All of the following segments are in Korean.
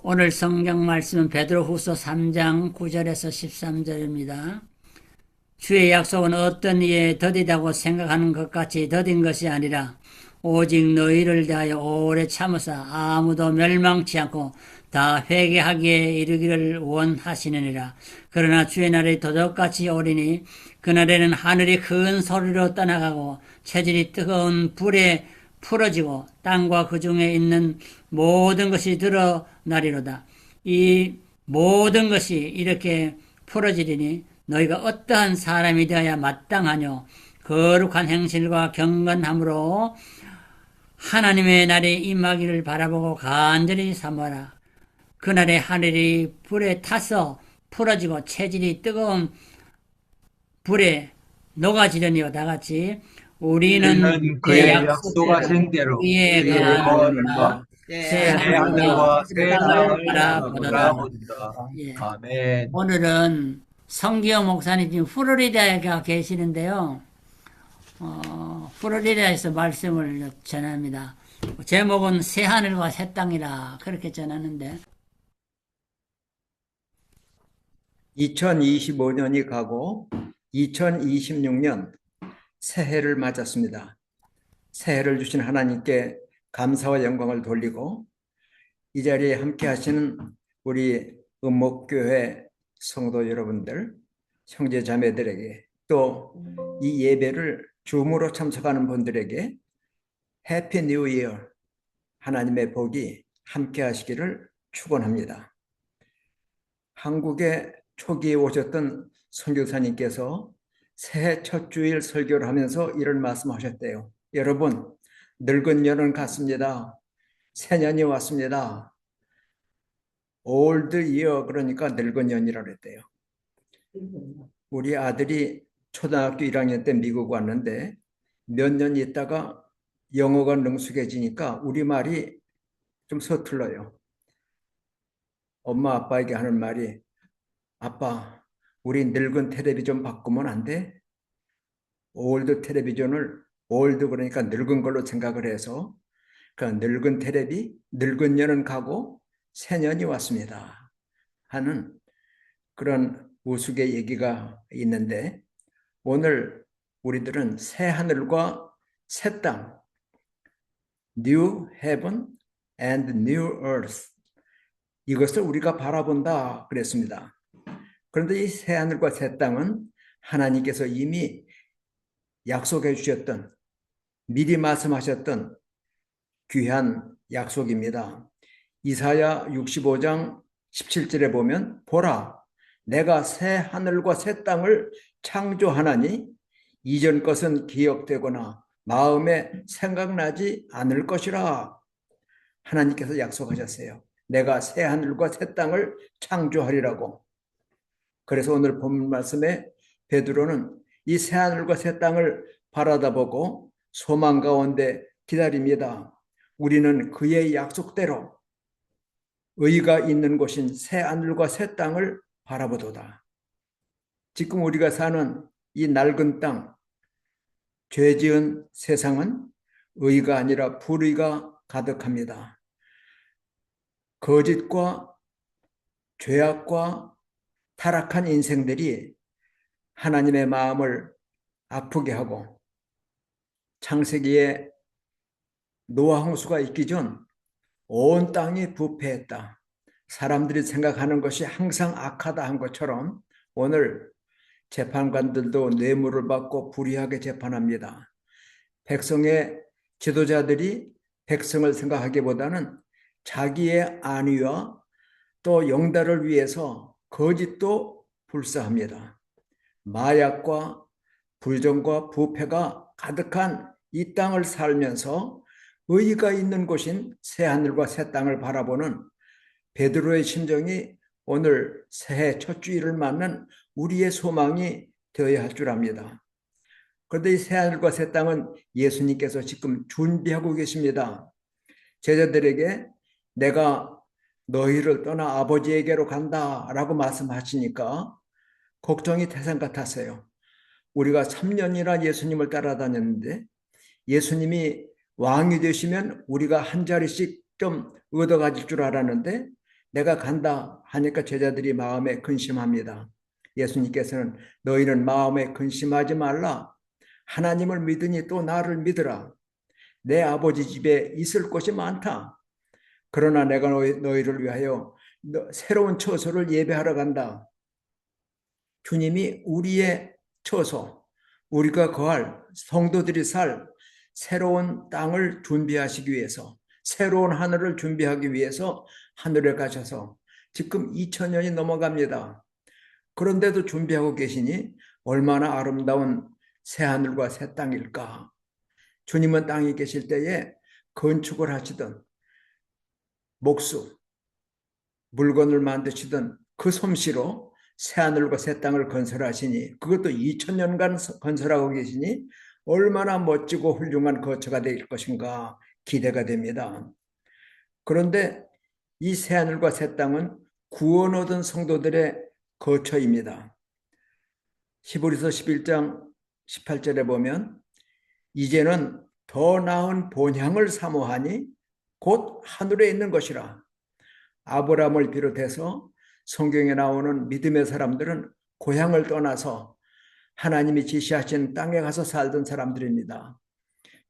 오늘 성경 말씀은 베드로후서 3장 9절에서 13절입니다. 주의 약속은 어떤 이에 더디다고 생각하는 것 같이 더딘 것이 아니라 오직 너희를 대하여 오래 참으사 아무도 멸망치 않고 다 회개하기에 이르기를 원하시느니라. 그러나 주의 날이 도적같이 오리니 그날에는 하늘이 큰 소리로 떠나가고 체질이 뜨거운 불에 풀어지고 땅과 그 중에 있는 모든 것이 드러나리로다. 이 모든 것이 이렇게 풀어지리니 너희가 어떠한 사람이 되어야 마땅하뇨. 거룩한 행실과 경건함으로 하나님의 날이 임하기를 바라보고 간절히 삼아라. 그날에 하늘이 불에 타서 풀어지고 체질이 뜨거운 불에 녹아지려니와 다같이 우리는 우리는 그의 그의 약속대로 약속하신 대로 그의 그의 거룩과 거룩과 새 새 하늘과 하늘과 새 땅을 땅을 바라보도다. 바라본다. 예. 아멘. 오늘은 성기호 목사님 지금 플로리다에 계시는데요. 플로리다에서 말씀을 전합니다. 제목은 새 하늘과 새 땅이라 그렇게 전하는데 2025년이 가고 2026년 새해를 맞았습니다. 새해를 주신 하나님께 감사와 영광을 돌리고 이 자리에 함께 하시는 우리 은목교회 성도 여러분들, 형제 자매들에게 또 이 예배를 줌으로 참석하는 분들에게 해피 뉴 이어, 하나님의 복이 함께 하시기를 축원합니다. 한국에 초기에 오셨던 선교사님께서 새해 첫 주일 설교를 하면서 이런 말씀하셨대요. 여러분, 늙은 년은 갔습니다. 새년이 왔습니다. Old year, 그러니까 늙은 년이라고 했대요. 우리 아들이 초등학교 1학년 때 미국 왔는데 몇 년 있다가 영어가 능숙해지니까 우리말이 좀 서툴러요. 엄마 아빠에게 하는 말이, 아빠, 우리 늙은 텔레비전 바꾸면 안 돼? 올드 텔레비전을, 올드 그러니까 늙은 걸로 생각을 해서 그 늙은 텔레비, 늙은 년은 가고 새 년이 왔습니다 하는 그런 우스개 얘기가 있는데, 오늘 우리들은 새 하늘과 새 땅, New Heaven and New Earth, 이것을 우리가 바라본다 그랬습니다. 그런데 이 새 하늘과 새 땅은 하나님께서 이미 약속해 주셨던, 미리 말씀하셨던 귀한 약속입니다. 이사야 65장 17절에 보면, 보라, 내가 새 하늘과 새 땅을 창조하나니 이전 것은 기억되거나 마음에 생각나지 않을 것이라. 하나님께서 약속하셨어요. 내가 새 하늘과 새 땅을 창조하리라고. 그래서 오늘 본 말씀에 베드로는 이 새 하늘과 새 땅을 바라다보고 소망 가운데 기다립니다. 우리는 그의 약속대로 의가 있는 곳인 새 하늘과 새 땅을 바라보도다. 지금 우리가 사는 이 낡은 땅, 죄 지은 세상은 의가 아니라 불의가 가득합니다. 거짓과 죄악과 타락한 인생들이 하나님의 마음을 아프게 하고, 창세기에 노아 홍수가 있기 전 온 땅이 부패했다. 사람들이 생각하는 것이 항상 악하다 한 것처럼 오늘 재판관들도 뇌물을 받고 불의하게 재판합니다. 백성의 지도자들이 백성을 생각하기보다는 자기의 안위와 또 영달을 위해서 거짓도 불사합니다. 마약과 불정과 부패가 가득한 이 땅을 살면서 의가 있는 곳인 새하늘과 새 땅을 바라보는 베드로의 심정이 오늘 새해 첫 주일을 맞는 우리의 소망이 되어야 할 줄 압니다. 그런데 이 새하늘과 새 땅은 예수님께서 지금 준비하고 계십니다. 제자들에게 내가 너희를 떠나 아버지에게로 간다라고 말씀하시니까 걱정이 태산 같았어요. 우리가 3년이나 예수님을 따라다녔는데 예수님이 왕이 되시면 우리가 한 자리씩 좀 얻어가질 줄 알았는데 내가 간다 하니까 제자들이 마음에 근심합니다. 예수님께서는 너희는 마음에 근심하지 말라. 하나님을 믿으니 또 나를 믿으라. 내 아버지 집에 있을 곳이 많다. 그러나 내가 너희를 위하여 새로운 처소를 예배하러 간다. 주님이 우리의 처소, 우리가 거할 성도들이 살 새로운 땅을 준비하시기 위해서, 새로운 하늘을 준비하기 위해서 하늘에 가셔서 지금 2000년이 넘어갑니다. 그런데도 준비하고 계시니 얼마나 아름다운 새 하늘과 새 땅일까. 주님은 땅에 계실 때에 건축을 하시던 목수, 물건을 만드시던 그 솜씨로 새하늘과 새 땅을 건설하시니, 그것도 2000년간 건설하고 계시니 얼마나 멋지고 훌륭한 거처가 될 것인가 기대가 됩니다. 그런데 이 새하늘과 새 땅은 구원 얻은 성도들의 거처입니다. 히브리서 11장 18절에 보면 이제는 더 나은 본향을 사모하니 곧 하늘에 있는 것이라. 아브라함을 비롯해서 성경에 나오는 믿음의 사람들은 고향을 떠나서 하나님이 지시하신 땅에 가서 살던 사람들입니다.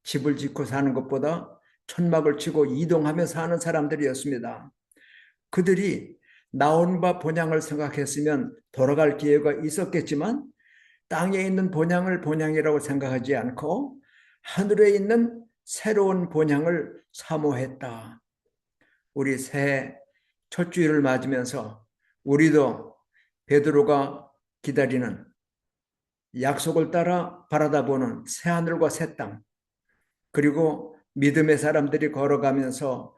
집을 짓고 사는 것보다 천막을 치고 이동하며 사는 사람들이었습니다. 그들이 나온 바 본향을 생각했으면 돌아갈 기회가 있었겠지만 땅에 있는 본향을 본향이라고 생각하지 않고 하늘에 있는 새로운 본향을 사모했다. 우리 새해 첫 주일을 맞으면서 우리도 베드로가 기다리는 약속을 따라 바라다보는 새하늘과 새 땅, 그리고 믿음의 사람들이 걸어가면서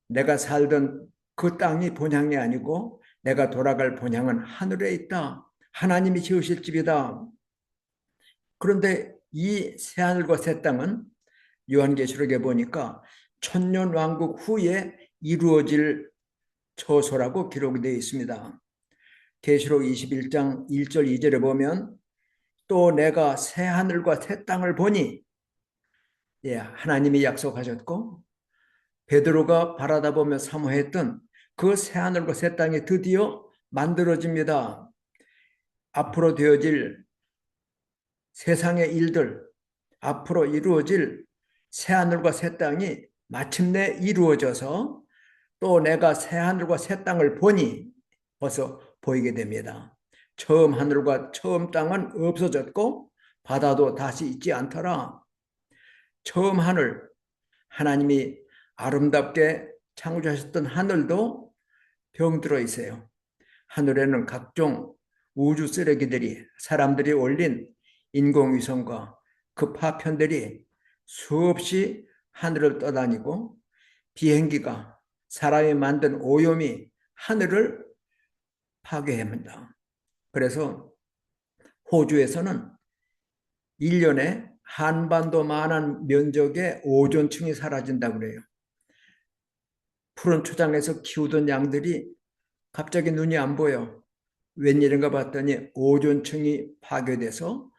내가 살던 그 땅이 본향이 아니고 내가 돌아갈 본향은 하늘에 있다. 하나님이 지으실 집이다. 그런데 이 새하늘과 새 땅은 요한계시록에 보니까 천년 왕국 후에 이루어질 처소라고 기록이 되어 있습니다. 계시록 21장 1절 2절에 보면 또 내가 새하늘과 새 땅을 보니, 하나님이 약속하셨고 베드로가 바라다보며 사모했던 그 새하늘과 새 땅이 드디어 만들어집니다. 앞으로 되어질 세상의 일들, 앞으로 이루어질 새하늘과 새 땅이 마침내 이루어져서 또 내가 새하늘과 새 땅을 보니 벌써 보이게 됩니다. 처음 하늘과 처음 땅은 없어졌고 바다도 다시 있지 않더라. 처음 하늘, 하나님이 아름답게 창조하셨던 하늘도 병들어 있어요. 하늘에는 각종 우주 쓰레기들이, 사람들이 올린 인공위성과 그 파편들이 수없이 하늘을 떠다니고 비행기가, 사람이 만든 오염이 하늘을 파괴합니다. 그래서 호주에서는 1년에 한반도만한 면적의 오존층이 사라진다고 그래요. 푸른 초장에서 키우던 양들이 갑자기 눈이 안 보여. 웬일인가 봤더니 오존층이 파괴돼서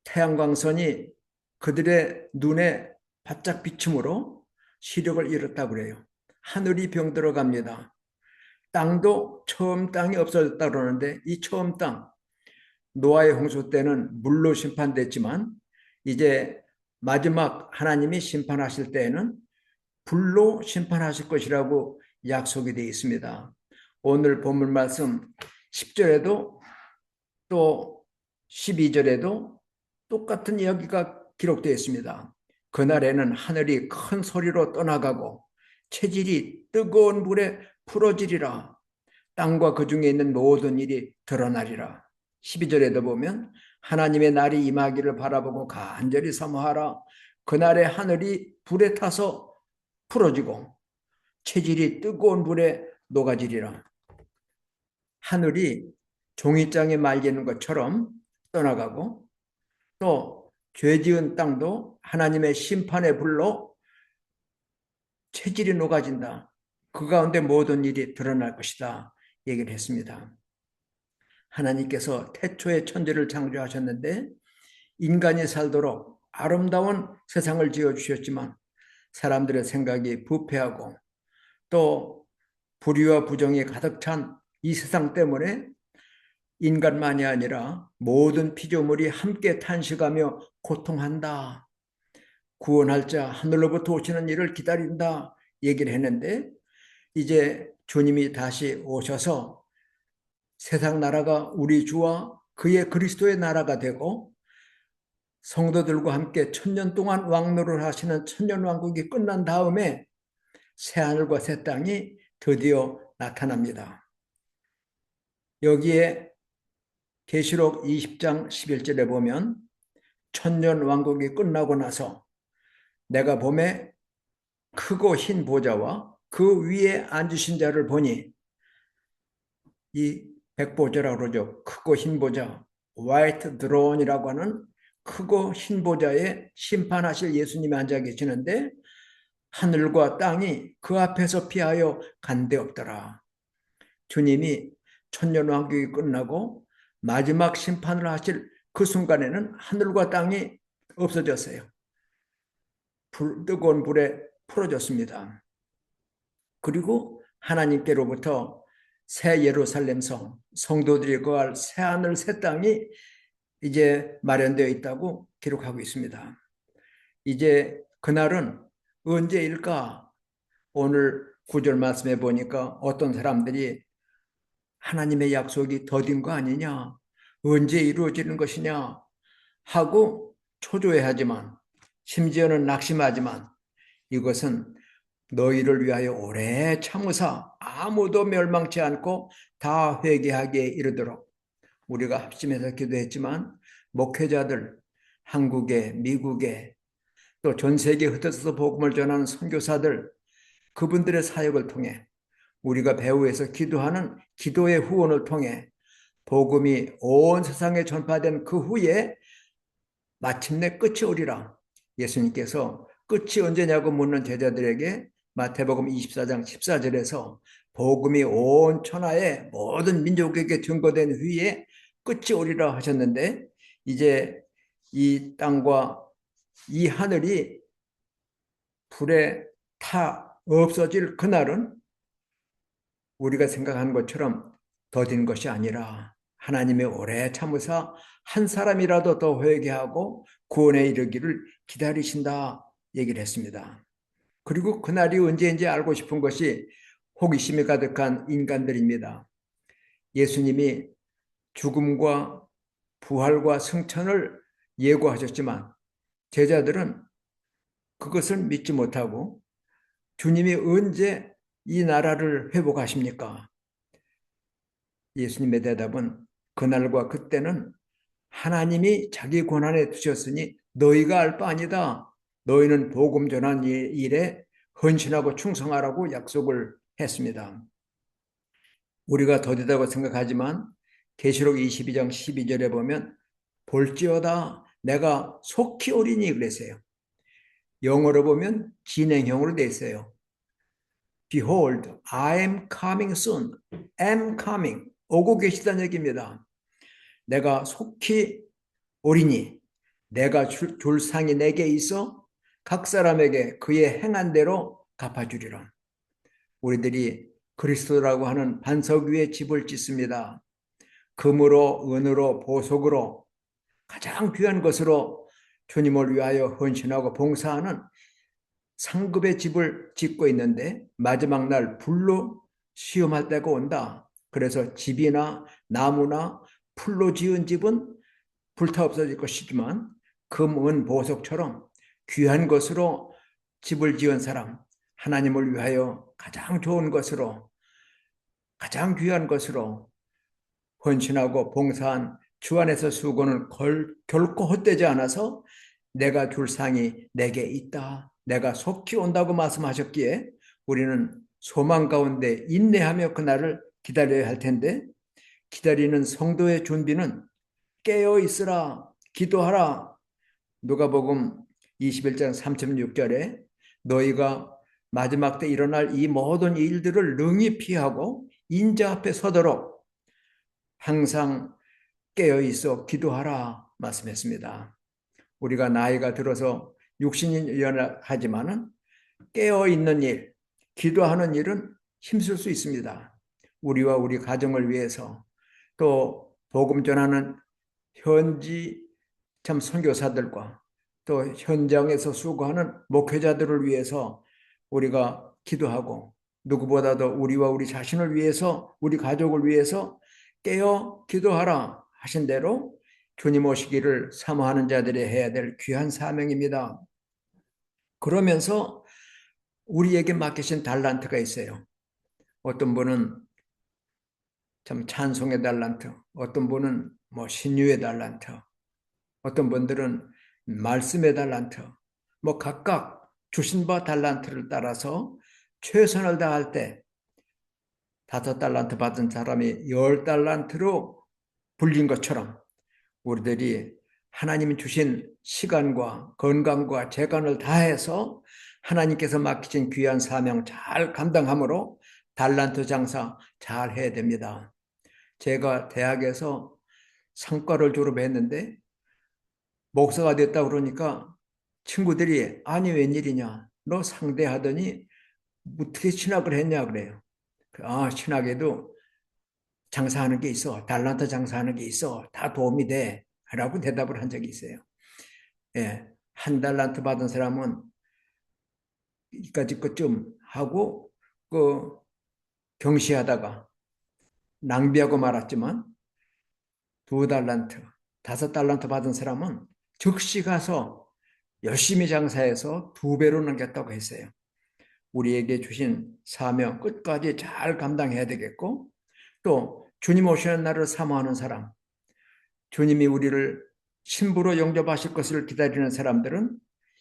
태양광선이 그들의 눈에 바짝 비춤으로 시력을 잃었다고 그래요. 하늘이 병들어 갑니다. 땅도 처음 땅이 없어졌다 그러는데 이 처음 땅, 노아의 홍수 때는 물로 심판됐지만 이제 마지막 하나님이 심판하실 때에는 불로 심판하실 것이라고 약속이 되어 있습니다. 오늘 본문 말씀 10절에도 또 12절에도 똑같은 이야기가 기록되어 있습니다. 그날에는 하늘이 큰 소리로 떠나가고 체질이 뜨거운 불에 풀어지리라. 땅과 그 중에 있는 모든 일이 드러나리라. 12절에도 보면 하나님의 날이 임하기를 바라보고 간절히 사모하라. 그날에 하늘이 불에 타서 풀어지고 체질이 뜨거운 불에 녹아지리라. 하늘이 종이장에 말리는 것처럼 떠나가고 또 죄 지은 땅도 하나님의 심판의 불로 체질이 녹아진다. 그 가운데 모든 일이 드러날 것이다. 얘기를 했습니다. 하나님께서 태초에 천지를 창조하셨는데 인간이 살도록 아름다운 세상을 지어주셨지만 사람들의 생각이 부패하고 또 불의와 부정이 가득 찬 이 세상 때문에 인간만이 아니라 모든 피조물이 함께 탄식하며 고통한다. 구원할 자 하늘로부터 오시는 일을 기다린다 얘기를 했는데, 이제 주님이 다시 오셔서 세상 나라가 우리 주와 그의 그리스도의 나라가 되고 성도들과 함께 천년 동안 왕노를 하시는 천년왕국이 끝난 다음에 새하늘과 새 땅이 드디어 나타납니다. 여기에 계시록 20장 11절에 보면 천년왕국이 끝나고 나서 내가 봄에 크고 흰 보좌와 그 위에 앉으신 자를 보니, 이 백보좌라고 그러죠. 크고 흰 보좌, 화이트 드론이라고 하는 크고 흰 보좌에 심판하실 예수님이 앉아 계시는데 하늘과 땅이 그 앞에서 피하여 간데없더라. 주님이 천년왕국이 끝나고 마지막 심판을 하실 그 순간에는 하늘과 땅이 없어졌어요. 뜨거운 불에 풀어졌습니다. 그리고 하나님께로부터 새 예루살렘 성도들이 거할 새 하늘 새 땅이 이제 마련되어 있다고 기록하고 있습니다. 이제 그날은 언제일까? 오늘 구절 말씀해 보니까 어떤 사람들이 하나님의 약속이 더딘 거 아니냐? 언제 이루어지는 것이냐? 하고 초조해하지만, 심지어는 낙심하지만, 이것은 너희를 위하여 오래 참으사 아무도 멸망치 않고 다 회개하게 이르도록, 우리가 합심해서 기도했지만 목회자들, 한국에, 미국에, 또 전 세계에 흩어져서 복음을 전하는 선교사들, 그분들의 사역을 통해 우리가 배후에서 기도하는 기도의 후원을 통해 복음이 온 세상에 전파된 그 후에 마침내 끝이 오리라. 예수님께서 끝이 언제냐고 묻는 제자들에게 마태복음 24장 14절에서 복음이 온 천하의 모든 민족에게 증거된 후에 끝이 오리라 하셨는데, 이제 이 땅과 이 하늘이 불에 타 없어질 그날은 우리가 생각하는 것처럼 더딘 것이 아니라 하나님의 오래 참으사 한 사람이라도 더 회개하고 구원에 이르기를 기다리신다 얘기를 했습니다. 그리고 그날이 언제인지 알고 싶은 것이 호기심이 가득한 인간들입니다. 예수님이 죽음과 부활과 승천을 예고하셨지만 제자들은 그것을 믿지 못하고, 주님이 언제 이 나라를 회복하십니까? 예수님의 대답은 그날과 그때는 하나님이 자기 권한에 두셨으니 너희가 알 바 아니다. 너희는 복음 전한 일에 헌신하고 충성하라고 약속을 했습니다. 우리가 더디다고 생각하지만 계시록 22장 12절에 보면 볼지어다 내가 속히 오리니 그랬어요. 영어로 보면 진행형으로 돼 있어요. Behold, I am coming soon. am coming. 오고 계시다는 얘기입니다. 내가 속히 오리니 내가 줄 상이 내게 있어 각 사람에게 그의 행한 대로 갚아주리라. 우리들이 그리스도라고 하는 반석 위에 집을 짓습니다. 금으로, 은으로, 보석으로, 가장 귀한 것으로 주님을 위하여 헌신하고 봉사하는 상급의 집을 짓고 있는데 마지막 날 불로 시험할 때가 온다. 그래서 집이나 나무나 풀로 지은 집은 불타 없어질 것이지만 금, 은, 보석처럼 귀한 것으로 집을 지은 사람, 하나님을 위하여 가장 좋은 것으로, 가장 귀한 것으로 헌신하고 봉사한 주 안에서 수고는 결코 헛되지 않아서 내가 줄 상이 내게 있다. 내가 속히 온다고 말씀하셨기에 우리는 소망 가운데 인내하며 그날을 기다려야 할 텐데, 기다리는 성도의 준비는 깨어 있으라, 기도하라. 누가복음 21장 36절에 너희가 마지막 때 일어날 이 모든 일들을 능히 피하고 인자 앞에 서도록 항상 깨어 있어 기도하라 말씀했습니다. 우리가 나이가 들어서 육신이 연하지만은 깨어 있는 일, 기도하는 일은 힘쓸 수 있습니다. 우리와 우리 가정을 위해서 또 복음 전하는 현지 참 선교사들과 또 현장에서 수고하는 목회자들을 위해서 우리가 기도하고 누구보다도 우리와 우리 자신을 위해서 우리 가족을 위해서 깨어 기도하라 하신 대로 주님 오시기를 사모하는 자들이 해야 될 귀한 사명입니다. 그러면서 우리에게 맡기신 달란트가 있어요. 어떤 분은 참 찬송의 달란트, 어떤 분은 뭐 신유의 달란트, 어떤 분들은 말씀의 달란트, 뭐 각각 주신 바 달란트를 따라서 최선을 다할 때 5달란트 받은 사람이 10달란트로 불린 것처럼 우리들이 하나님이 주신 시간과 건강과 재간을 다해서 하나님께서 맡기신 귀한 사명 잘 감당함으로 달란트 장사 잘 해야 됩니다. 제가 대학에서 상과를 졸업했는데 목사가 됐다 그러니까 친구들이 아니 웬일이냐 너 상대하더니 어떻게 신학을 했냐 그래요. 신학에도 장사하는 게 있어. 달란트 장사하는 게 있어. 다 도움이 돼. 라고 대답을 한 적이 있어요. 예, 1달란트 받은 사람은 이까짓 것 좀 하고 경시하다가 낭비하고 말았지만 2달란트, 5달란트 받은 사람은 즉시 가서 열심히 장사해서 2배로 넘겼다고 했어요. 우리에게 주신 사명 끝까지 잘 감당해야 되겠고 또 주님 오시는 날을 사모하는 사람, 주님이 우리를 신부로 영접하실 것을 기다리는 사람들은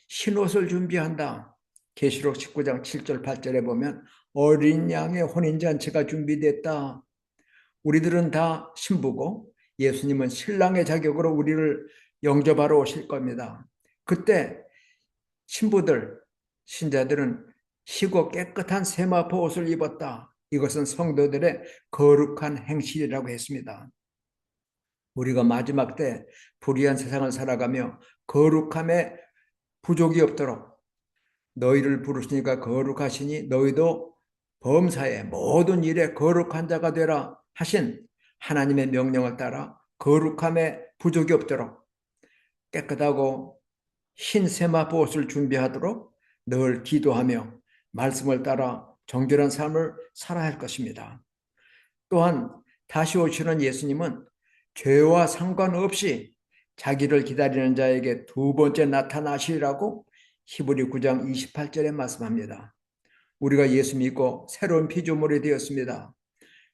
흰옷을 준비한다. 계시록 19장 7절 8절에 보면 어린 양의 혼인잔치가 준비됐다. 우리들은 다 신부고 예수님은 신랑의 자격으로 우리를 영접하러 오실 겁니다. 그때 신부들, 신자들은 희고 깨끗한 세마포 옷을 입었다. 이것은 성도들의 거룩한 행실이라고 했습니다. 우리가 마지막 때 불의한 세상을 살아가며 거룩함에 부족이 없도록 너희를 부르시니까 거룩하시니 너희도 범사에 모든 일에 거룩한 자가 되라 하신 하나님의 명령을 따라 거룩함에 부족이 없도록 깨끗하고 흰 세마포 옷을 준비하도록 늘 기도하며 말씀을 따라 정결한 삶을 살아야 할 것입니다. 또한 다시 오시는 예수님은 죄와 상관없이 자기를 기다리는 자에게 2번째 나타나시리라고 히브리 9장 28절에 말씀합니다. 우리가 예수 믿고 새로운 피조물이 되었습니다.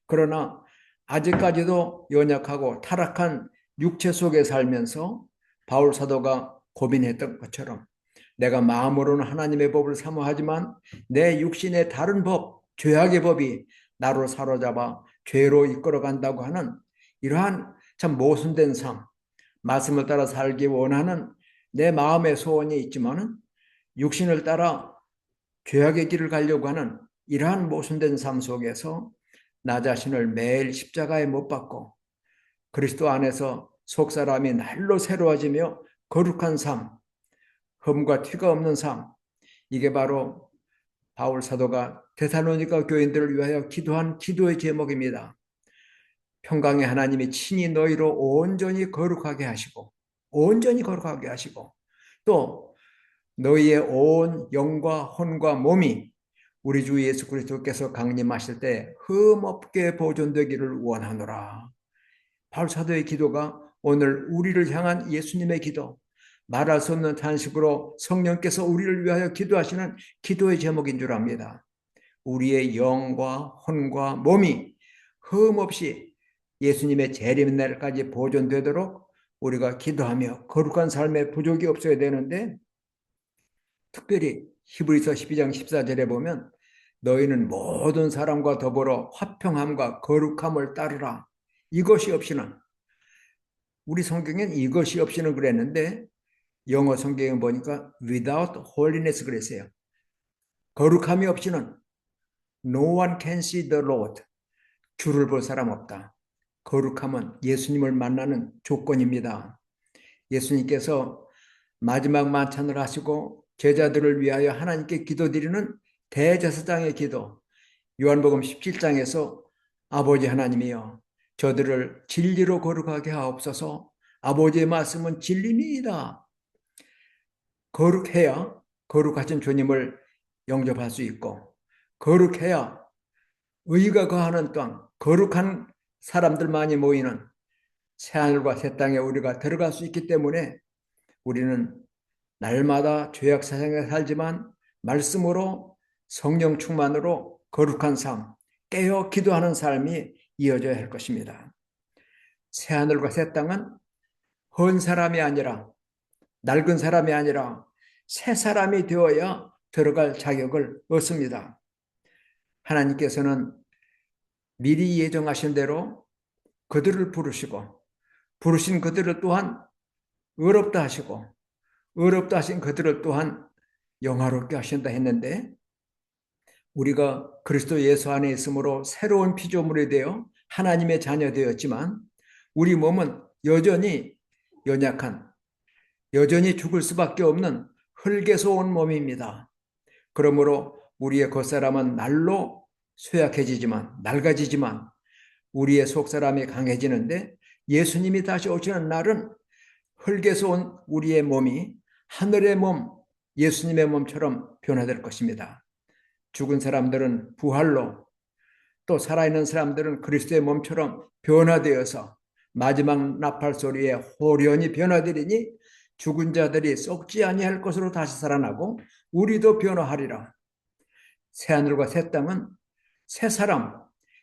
그러나 아직까지도 연약하고 타락한 육체 속에 살면서 바울 사도가 고민했던 것처럼 내가 마음으로는 하나님의 법을 사모하지만 내 육신의 다른 법, 죄악의 법이 나로 사로잡아 죄로 이끌어간다고 하는 이러한 참 모순된 삶, 말씀을 따라 살기 원하는 내 마음의 소원이 있지만 육신을 따라 죄악의 길을 가려고 하는 이러한 모순된 삶 속에서 나 자신을 매일 십자가에 못 박고 그리스도 안에서 속사람이 날로 새로워지며 거룩한 삶, 흠과 티가 없는 삶, 이게 바로 바울 사도가 데살로니가 교인들을 위하여 기도한 기도의 제목입니다. 평강의 하나님이 친히 너희로 온전히 거룩하게 하시고 또 너희의 온 영과 혼과 몸이 우리 주 예수 그리스도께서 강림하실 때 흠없게 보존되기를 원하노라. 바울 사도의 기도가 오늘 우리를 향한 예수님의 기도, 말할 수 없는 탄식으로 성령께서 우리를 위하여 기도하시는 기도의 제목인 줄 압니다. 우리의 영과 혼과 몸이 흠없이 예수님의 재림날까지 보존되도록 우리가 기도하며 거룩한 삶에 부족이 없어야 되는데 특별히 히브리서 12장 14절에 보면 너희는 모든 사람과 더불어 화평함과 거룩함을 따르라. 이것이 없이는 우리 성경엔 이것이 없이는 그랬는데 영어 성경에 보니까 without holiness 그랬어요. 거룩함이 없이는 no one can see the Lord. 주를 볼 사람 없다. 거룩함은 예수님을 만나는 조건입니다. 예수님께서 마지막 만찬을 하시고 제자들을 위하여 하나님께 기도드리는 대제사장의 기도, 요한복음 17장에서 아버지 하나님이여 저들을 진리로 거룩하게 하옵소서. 아버지의 말씀은 진리니이다. 거룩해야 거룩하신 주님을 영접할 수 있고, 거룩해야 의가 거하는 땅, 거룩한 사람들만이 모이는 새하늘과 새 땅에 우리가 들어갈 수 있기 때문에 우리는 날마다 죄악 세상에 살지만 말씀으로 성령 충만으로 거룩한 삶, 깨어 기도하는 삶이 이어져야 할 것입니다. 새하늘과 새 땅은 헌 사람이 아니라, 낡은 사람이 아니라 새 사람이 되어야 들어갈 자격을 얻습니다. 하나님께서는 미리 예정하신 대로 그들을 부르시고, 부르신 그들을 또한 의롭다 하시고, 의롭다 하신 그들을 또한 영화롭게 하신다 했는데, 우리가 그리스도 예수 안에 있으므로 새로운 피조물이 되어 하나님의 자녀 되었지만 우리 몸은 여전히 연약한, 여전히 죽을 수밖에 없는 흙에서 온 몸입니다. 그러므로 우리의 겉사람은 날로 쇠약해지지만, 낡아지지만 우리의 속사람이 강해지는데, 예수님이 다시 오시는 날은 흙에서 온 우리의 몸이 하늘의 몸, 예수님의 몸처럼 변화될 것입니다. 죽은 사람들은 부활로, 또 살아있는 사람들은 그리스도의 몸처럼 변화되어서 마지막 나팔 소리에 호련히 변화되리니 죽은 자들이 썩지 아니할 것으로 다시 살아나고 우리도 변화하리라. 새하늘과 새 땅은 새 사람,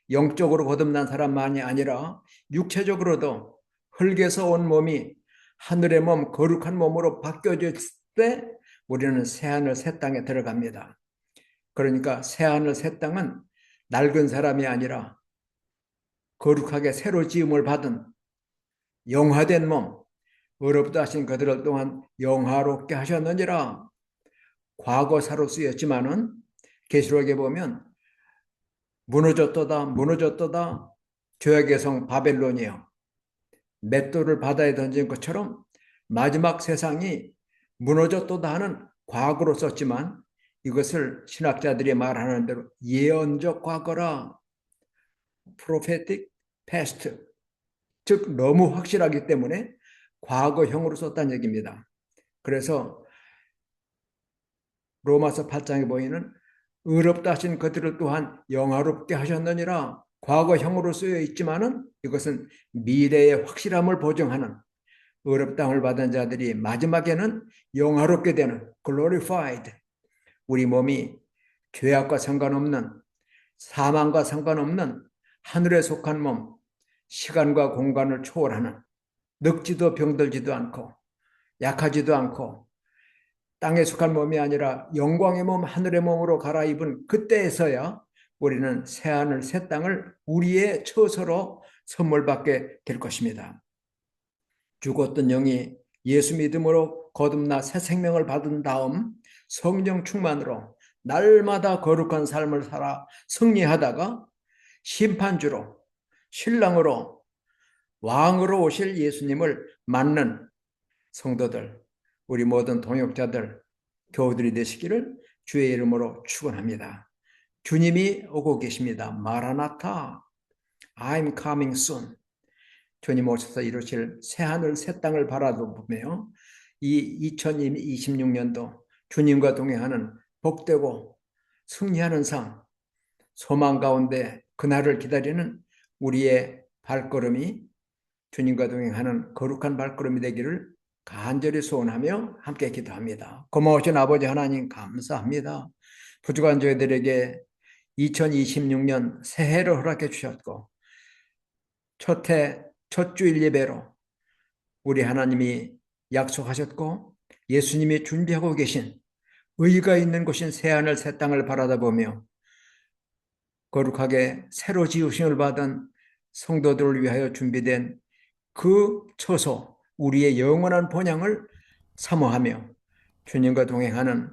영적으로 거듭난 사람만이 아니라 육체적으로도 흙에서 온 몸이 하늘의 몸, 거룩한 몸으로 바뀌어질 때 우리는 새하늘 새 땅에 들어갑니다. 그러니까 새하늘 새 땅은 낡은 사람이 아니라 거룩하게 새로 지음을 받은 영화된 몸, 의롭다 하신 그들을 또한 영화롭게 하셨느니라. 과거사로 쓰였지만은 계시록에 보면 무너졌도다, 무너졌도다, 죄악의 성 바벨론이여, 맷돌을 바다에 던진 것처럼 마지막 세상이 무너졌도다 하는 과거로 썼지만 이것을 신학자들이 말하는 대로 예언적 과거라, prophetic past, 즉 너무 확실하기 때문에 과거형으로 썼다는 얘기입니다. 그래서 로마서 8장에 보이는 의롭다 하신 그들을 또한 영화롭게 하셨느니라, 과거형으로 쓰여 있지만은 이것은 미래의 확실함을 보증하는, 의롭다함을 받은 자들이 마지막에는 영화롭게 되는 glorified, 우리 몸이 죄악과 상관없는, 사망과 상관없는 하늘에 속한 몸, 시간과 공간을 초월하는, 늙지도 병들지도 않고 약하지도 않고 땅에 속한 몸이 아니라 영광의 몸, 하늘의 몸으로 갈아입은 그때에서야 우리는 새하늘 새 땅을 우리의 처소로 선물받게 될 것입니다. 죽었던 영이 예수 믿음으로 거듭나 새 생명을 받은 다음 성령 충만으로 날마다 거룩한 삶을 살아 승리하다가 심판주로, 신랑으로, 왕으로 오실 예수님을 맞는 성도들, 우리 모든 동역자들, 교우들이 되시기를 주의 이름으로 축원합니다. 주님이 오고 계십니다. 마라나타, I'm coming soon. 주님 오셔서 이루실 새하늘 새 땅을 바라보며 이 2026년도 주님과 동행하는 복되고 승리하는 삶, 소망 가운데 그날을 기다리는 우리의 발걸음이 주님과 동행하는 거룩한 발걸음이 되기를 간절히 소원하며 함께 기도합니다. 고마우신 아버지 하나님 감사합니다. 부족한 저희들에게 2026년 새해를 허락해 주셨고 첫 해, 첫 주일 예배로 우리 하나님이 약속하셨고 예수님이 준비하고 계신 의가 있는 곳인 새하늘 새 땅을 바라다보며 거룩하게 새로 지으심을 받은 성도들을 위하여 준비된 그 처소, 우리의 영원한 본향을 사모하며 주님과 동행하는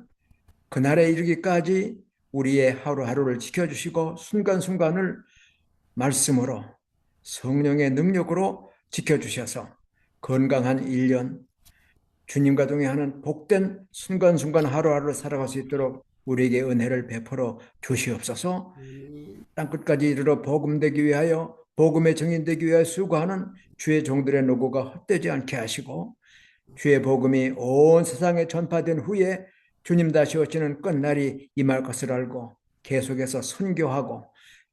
그날에 이르기까지 우리의 하루하루를 지켜주시고 순간순간을 말씀으로 성령의 능력으로 지켜주셔서 건강한 1년, 주님과 동행하는 복된 순간순간 하루하루를 살아갈 수 있도록 우리에게 은혜를 베풀어 주시옵소서. 아멘. 땅끝까지 이르러 복음되기 위하여 복음의 증인되기 위하여 수고하는 주의 종들의 노고가 헛되지 않게 하시고 주의 복음이 온 세상에 전파된 후에 주님 다시 오시는 끝날이 임할 것을 알고 계속해서 선교하고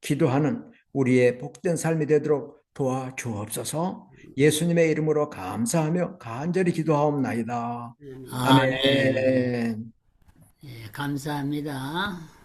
기도하는 우리의 복된 삶이 되도록 도와주옵소서. 예수님의 이름으로 감사하며 간절히 기도하옵나이다. 아멘. 아멘. 아멘. 예, 감사합니다.